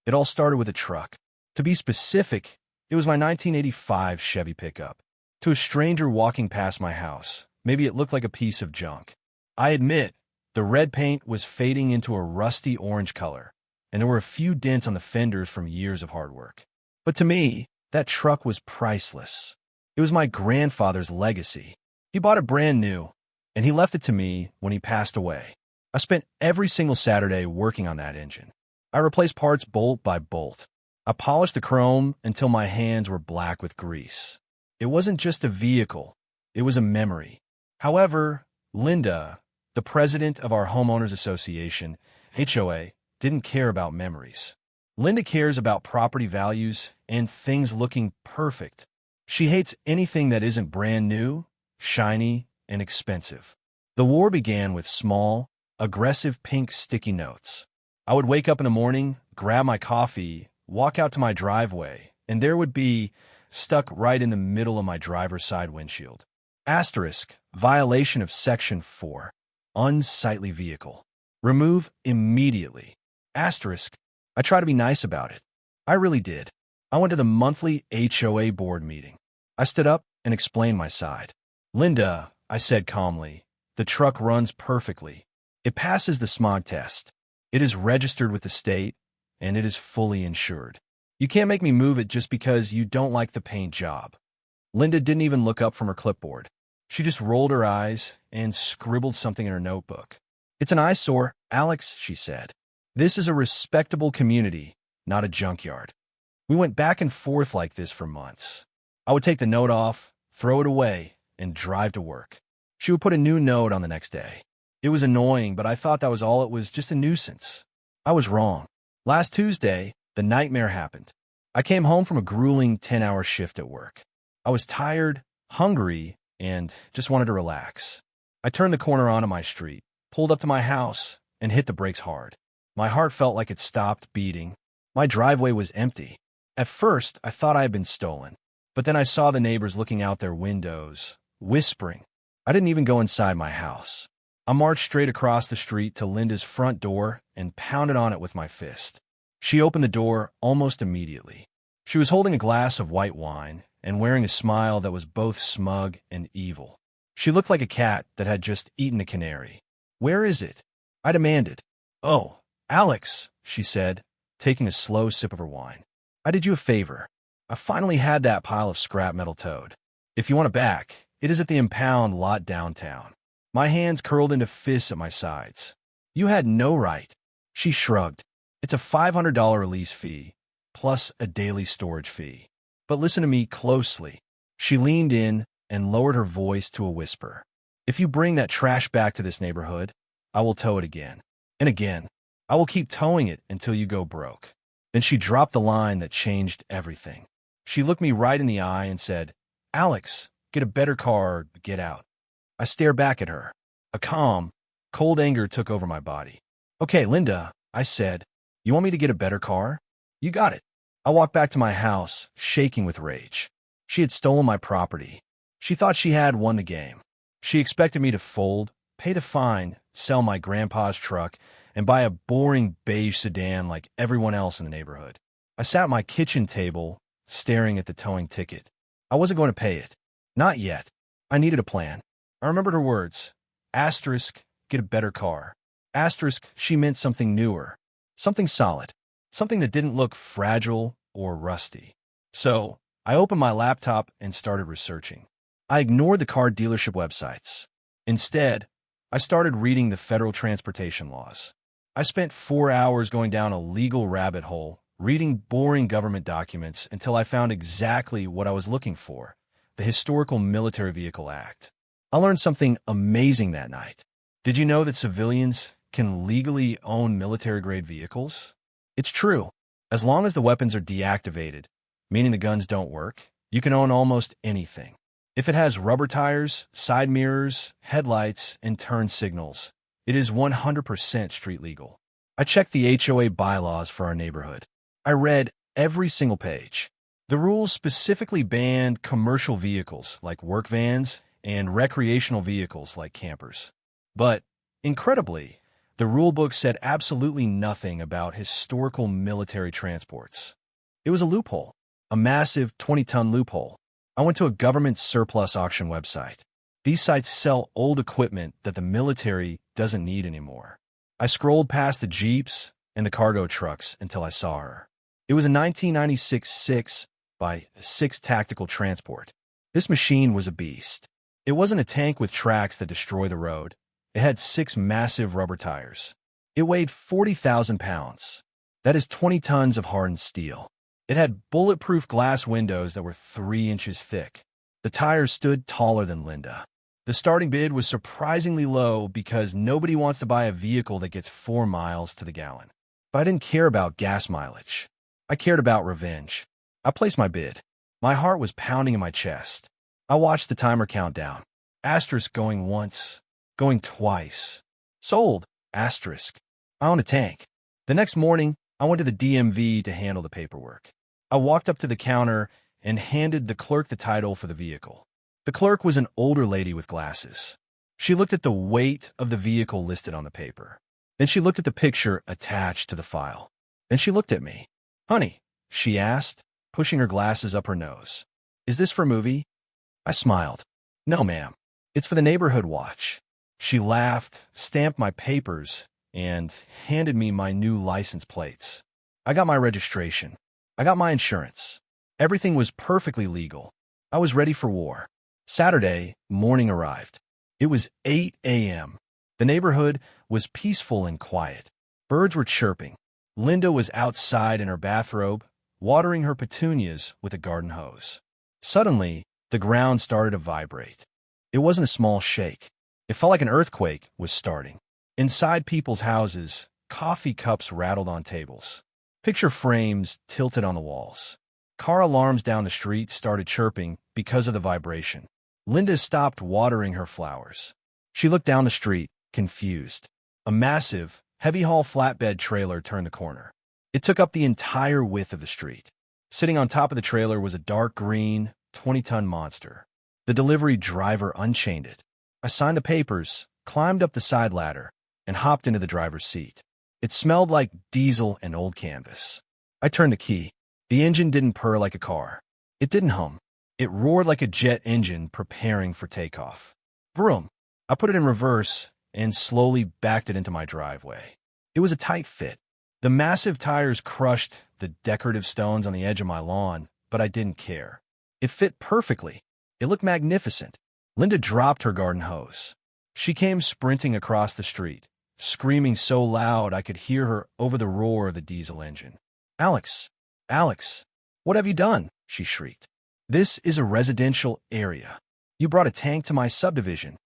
It all started with a truck. To be specific, it was my 1985 Chevy pickup. To a stranger walking past my house, maybe it looked like a piece of junk. I admit, the red paint was fading into a rusty orange color, and there were a few dents on the fenders from years of hard work. But to me, that truck was priceless. It was my grandfather's legacy. He bought it brand new, and he left it to me when he passed away. I spent every single Saturday working on that engine. I replaced parts bolt by bolt. I polished the chrome until my hands were black with grease. It wasn't just a vehicle, it was a memory. However, Linda, the president of our homeowners association, HOA, didn't care about memories. Linda cares about property values and things looking perfect. She hates anything that isn't brand new, shiny, and expensive. The war began with small, aggressive pink sticky notes. I would wake up in the morning, grab my coffee, walk out to my driveway, and there would be, stuck right in the middle of my driver's side windshield, asterisk, violation of Section 4, unsightly vehicle. Remove immediately. Asterisk, I try to be nice about it. I really did. I went to the monthly HOA board meeting. I stood up and explained my side. Linda, I said calmly, the truck runs perfectly. It passes the smog test. It is registered with the state, and it is fully insured. You can't make me move it just because you don't like the paint job. Linda didn't even look up from her clipboard. She just rolled her eyes and scribbled something in her notebook. It's an eyesore, Alex, she said. This is a respectable community, not a junkyard. We went back and forth like this for months. I would take the note off, throw it away, and drive to work. She would put a new note on the next day. It was annoying, but I thought that was all it was, just a nuisance. I was wrong. Last Tuesday, the nightmare happened. I came home from a grueling 10-hour shift at work. I was tired, hungry, and just wanted to relax. I turned the corner onto my street, pulled up to my house, and hit the brakes hard. My heart felt like it stopped beating. My driveway was empty. At first, I thought I had been stolen, but then I saw the neighbors looking out their windows, whispering. I didn't even go inside my house. I marched straight across the street to Linda's front door and pounded on it with my fist. She opened the door almost immediately. She was holding a glass of white wine and wearing a smile that was both smug and evil. She looked like a cat that had just eaten a canary. "Where is it?" I demanded. "Oh, Alex," she said, taking a slow sip of her wine. "I did you a favor. I finally had that pile of scrap metal towed. If you want it back, it is at the impound lot downtown." My hands curled into fists at my sides. "You had no right." She shrugged. "It's a $500 release fee, plus a daily storage fee. But listen to me closely." She leaned in and lowered her voice to a whisper. "If you bring that trash back to this neighborhood, I will tow it again. And again. I will keep towing it until you go broke." Then she dropped the line that changed everything. She looked me right in the eye and said, "Alex, get a better car or get out." I stared back at her. A calm, cold anger took over my body. "Okay, Linda," I said, "you want me to get a better car? You got it." I walked back to my house, shaking with rage. She had stolen my property. She thought she had won the game. She expected me to fold, pay the fine, sell my grandpa's truck, and buy a boring beige sedan like everyone else in the neighborhood. I sat at my kitchen table, staring at the towing ticket. I wasn't going to pay it. Not yet. I needed a plan. I remembered her words. Asterisk, get a better car. Asterisk, she meant something newer. Something solid. Something that didn't look fragile or rusty. So, I opened my laptop and started researching. I ignored the car dealership websites. Instead, I started reading the federal transportation laws. I spent 4 hours going down a legal rabbit hole, reading boring government documents until I found exactly what I was looking for, the Historical Military Vehicle Act. I learned something amazing that night. Did you know that civilians can legally own military-grade vehicles? It's true. As long as the weapons are deactivated, meaning the guns don't work, you can own almost anything. If it has rubber tires, side mirrors, headlights, and turn signals, it is 100% street legal. I checked the HOA bylaws for our neighborhood. I read every single page. The rules specifically banned commercial vehicles like work vans and recreational vehicles like campers. But, incredibly, The rulebook said absolutely nothing about historical military transports. It was a loophole, a massive 20-ton loophole. I went to a government surplus auction website. These sites sell old equipment that the military doesn't need anymore. I scrolled past the Jeeps and the cargo trucks until I saw her. It was a 1996 6x6 tactical transport. This machine was a beast. It wasn't a tank with tracks that destroy the road. It had 6 massive rubber tires. It weighed 40,000 pounds. That is 20 tons of hardened steel. It had bulletproof glass windows that were 3 inches thick. The tires stood taller than Linda. The starting bid was surprisingly low because nobody wants to buy a vehicle that gets 4 miles to the gallon. But I didn't care about gas mileage. I cared about revenge. I placed my bid. My heart was pounding in my chest. I watched the timer count down. Asterisk going once, going twice. Sold. Asterisk. I own a tank. The next morning, I went to the DMV to handle the paperwork. I walked up to the counter and handed the clerk the title for the vehicle. The clerk was an older lady with glasses. She looked at the weight of the vehicle listed on the paper. Then she looked at the picture attached to the file. Then she looked at me. "Honey," she asked, pushing her glasses up her nose. "Is this for a movie?" I smiled. "No, ma'am. It's for the neighborhood watch." She laughed, stamped my papers, and handed me my new license plates. I got my registration. I got my insurance. Everything was perfectly legal. I was ready for war. Saturday morning arrived. It was 8 a.m. The neighborhood was peaceful and quiet. Birds were chirping. Linda was outside in her bathrobe, watering her petunias with a garden hose. Suddenly, the ground started to vibrate. It wasn't a small shake. It felt like an earthquake was starting. Inside people's houses, coffee cups rattled on tables. Picture frames tilted on the walls. Car alarms down the street started chirping because of the vibration. Linda stopped watering her flowers. She looked down the street, confused. A massive, heavy-haul flatbed trailer turned the corner. It took up the entire width of the street. Sitting on top of the trailer was a dark green, 20-ton monster. The delivery driver unchained it. I signed the papers, climbed up the side ladder, and hopped into the driver's seat. It smelled like diesel and old canvas. I turned the key. The engine didn't purr like a car. It didn't hum. It roared like a jet engine preparing for takeoff. Vroom! I put it in reverse and slowly backed it into my driveway. It was a tight fit. The massive tires crushed the decorative stones on the edge of my lawn, but I didn't care. It fit perfectly. It looked magnificent. Linda dropped her garden hose. She came sprinting across the street, screaming so loud I could hear her over the roar of the diesel engine. "Alex! Alex! What have you done?" she shrieked. "This is a residential area. You brought a tank to my subdivision."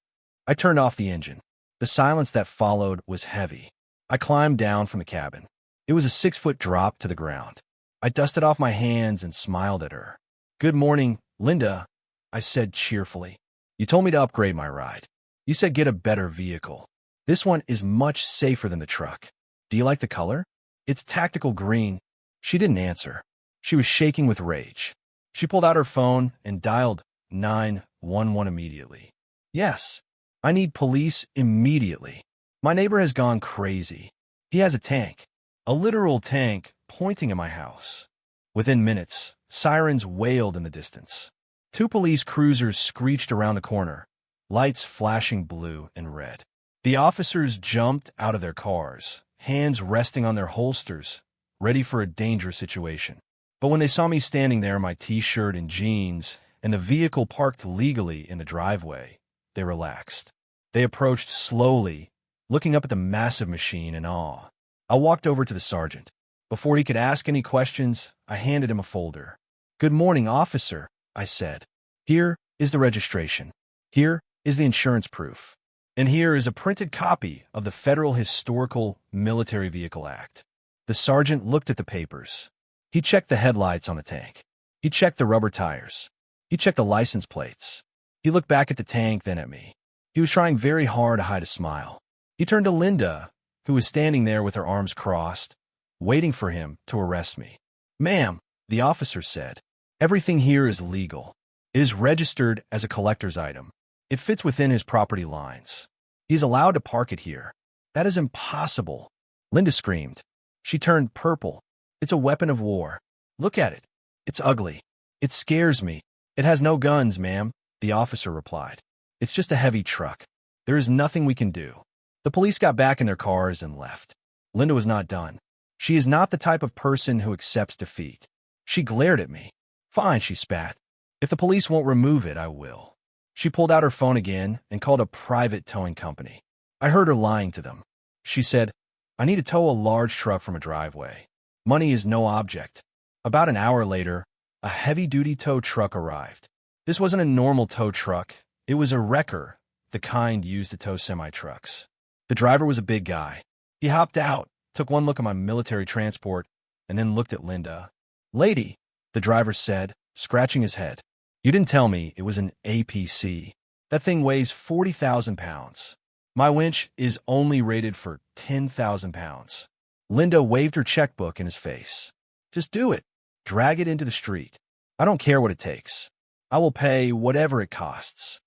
I turned off the engine. The silence that followed was heavy. I climbed down from the cabin. It was a 6-foot drop to the ground. I dusted off my hands and smiled at her. "Good morning, Linda," I said cheerfully. "You told me to upgrade my ride. You said get a better vehicle. This one is much safer than the truck. Do you like the color? It's tactical green." She didn't answer. She was shaking with rage. She pulled out her phone and dialed 911 immediately. "Yes, I need police immediately. My neighbor has gone crazy. He has a tank, a literal tank, pointing at my house." Within minutes, sirens wailed in the distance. 2 police cruisers screeched around the corner, lights flashing blue and red. The officers jumped out of their cars, hands resting on their holsters, ready for a dangerous situation. But when they saw me standing there in my t-shirt and jeans and the vehicle parked legally in the driveway, they relaxed. They approached slowly, looking up at the massive machine in awe. I walked over to the sergeant. Before he could ask any questions, I handed him a folder. "Good morning, officer," I said. "Here is the registration. Here is the insurance proof. And here is a printed copy of the Federal Historical Military Vehicle Act." The sergeant looked at the papers. He checked the headlights on the tank. He checked the rubber tires. He checked the license plates. He looked back at the tank, then at me. He was trying very hard to hide a smile. He turned to Linda, who was standing there with her arms crossed, waiting for him to arrest me. "Ma'am," the officer said, "everything here is legal. It is registered as a collector's item. It fits within his property lines. He is allowed to park it here." That is impossible. Linda screamed. She turned purple. It's a weapon of war. Look at it. It's ugly. It scares me. It has no guns, ma'am, the officer replied. It's just a heavy truck. There is nothing we can do. The police got back in their cars and left. Linda was not done. She is not the type of person who accepts defeat. She glared at me. Fine, she spat. If the police won't remove it, I will. She pulled out her phone again and called a private towing company. I heard her lying to them. She said, I need to tow a large truck from a driveway. Money is no object. About an hour later, a heavy-duty tow truck arrived. This wasn't a normal tow truck. It was a wrecker, the kind used to tow semi-trucks. The driver was a big guy. He hopped out, took one look at my military transport, and then looked at Linda. Lady, the driver said, scratching his head. You didn't tell me it was an APC. That thing weighs 40,000 pounds. My winch is only rated for 10,000 pounds. Linda waved her checkbook in his face. Just do it. Drag it into the street. I don't care what it takes. I will pay whatever it costs.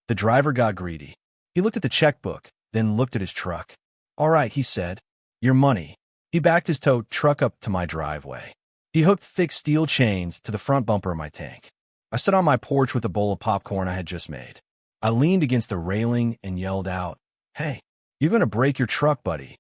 The driver got greedy. He looked at the checkbook, then looked at his truck. All right, he said. Your money. He backed his tow truck up to my driveway. He hooked thick steel chains to the front bumper of my tank. I stood on my porch with a bowl of popcorn I had just made. I leaned against the railing and yelled out, Hey, you're going to break your truck, buddy.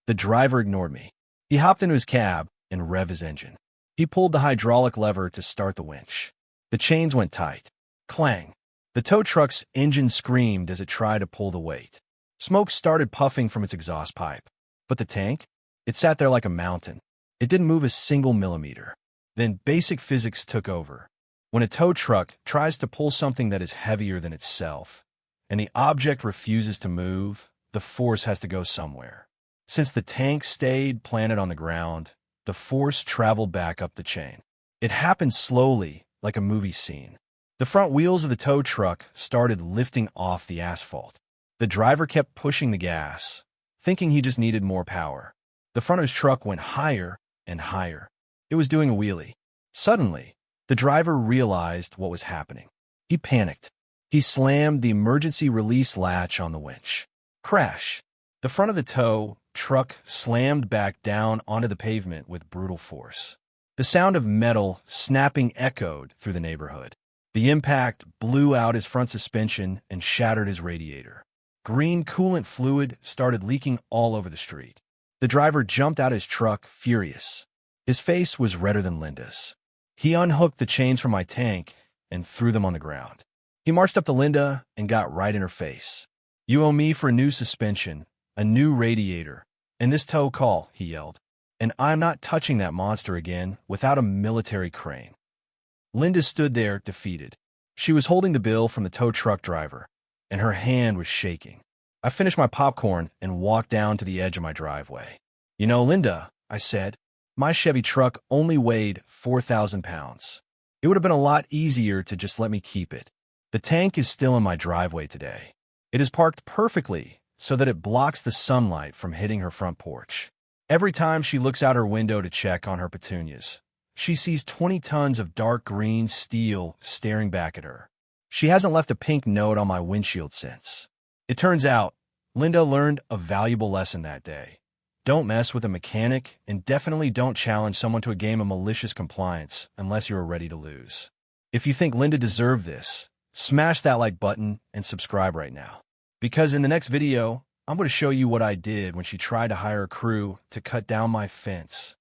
The driver ignored me. He hopped into his cab and revved his engine. He pulled the hydraulic lever to start the winch. The chains went tight. Clang. The tow truck's engine screamed as it tried to pull the weight. Smoke started puffing from its exhaust pipe. But the tank? It sat there like a mountain. It didn't move a single millimeter. Then basic physics took over. When a tow truck tries to pull something that is heavier than itself, and the object refuses to move, the force has to go somewhere. Since the tank stayed planted on the ground, the force traveled back up the chain. It happened slowly, like a movie scene. The front wheels of the tow truck started lifting off the asphalt. The driver kept pushing the gas, thinking he just needed more power. The front of his truck went higher and higher. It was doing a wheelie. Suddenly, the driver realized what was happening. He panicked. He slammed the emergency release latch on the winch. Crash! The front of the tow truck slammed back down onto the pavement with brutal force. The sound of metal snapping echoed through the neighborhood. The impact blew out his front suspension and shattered his radiator. Green coolant fluid started leaking all over the street. The driver jumped out of his truck, furious. His face was redder than Linda's. He unhooked the chains from my tank and threw them on the ground. He marched up to Linda and got right in her face. You owe me for a new suspension, a new radiator, and this tow call, he yelled. And I'm not touching that monster again without a military crane. Linda stood there, defeated. She was holding the bill from the tow truck driver, and her hand was shaking. I finished my popcorn and walked down to the edge of my driveway. You know, Linda, I said, my Chevy truck only weighed 4,000 pounds. It would have been a lot easier to just let me keep it. The tank is still in my driveway today. It is parked perfectly so that it blocks the sunlight from hitting her front porch. Every time she looks out her window to check on her petunias, she sees 20 tons of dark green steel staring back at her. She hasn't left a pink note on my windshield since. It turns out, Linda learned a valuable lesson that day. Don't mess with a mechanic, and definitely don't challenge someone to a game of malicious compliance unless you are ready to lose. If you think Linda deserved this, smash that like button and subscribe right now. Because in the next video, I'm going to show you what I did when she tried to hire a crew to cut down my fence.